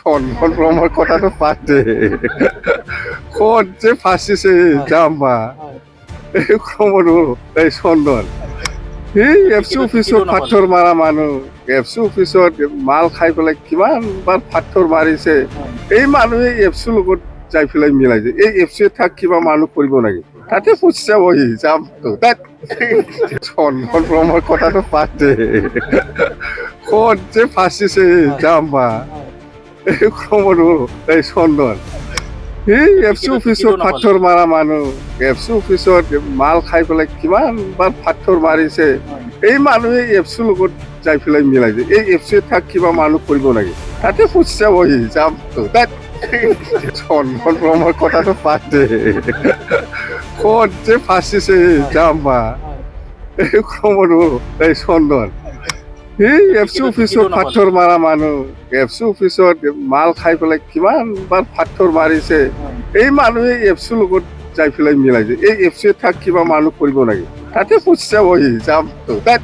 সম্ভ্ৰমৰ কথাটো পাতে ক'ত যে ফাঁচিছে জাম্বা এই খবৰো এই চন্দন এই এফচি অফিচত পাথৰ মাৰা মানুহ এফচি অফিচত মাল খাই পেলাই কিমানবাৰ পাথৰ মাৰিছে এই মানুহে এফচিৰ লগত যাই পেলাই মিলাইছে এই এফচি থাক কিবা মানুহ কৰিব নেকি তাতে ফুচছে বহি যামতো তাত সম্ভ্ৰমৰ কথাটো পাতে ক'ত যে ফাঁচিছে জাম্বা এই খবৰো এই চন্দন এই এফচি অফিচত পাথৰ মাৰা মানুহ এফচি অফিচত মাল খাই পেলাই কিমানবাৰ পাথৰ মাৰিছে এই মানুহে এফচিৰ লগত যাই পেলাই মিলাইছে এই এফচি থাক কিবা মানুহ কৰিব নেকি তাতে ফুচছে বহি যামতো তাত সম্ভ্ৰমৰ কথাটো পাতে ক'ত যে ফাঁচিছে জাম্বা এই খবৰো এই চন্দন এই এফচি অফিচত পাথৰ মাৰা মানুহ এফচি অফিচত মাল খাই পেলাই কিমানবাৰ পাথৰ মাৰিছে এই মানুহে এফচিৰ লগত যাই পেলাই মিলাইছে এই এফচি থাক কিবা মানুহ কৰিব নেকি তাতে ফুচছে বহি যামতো তাত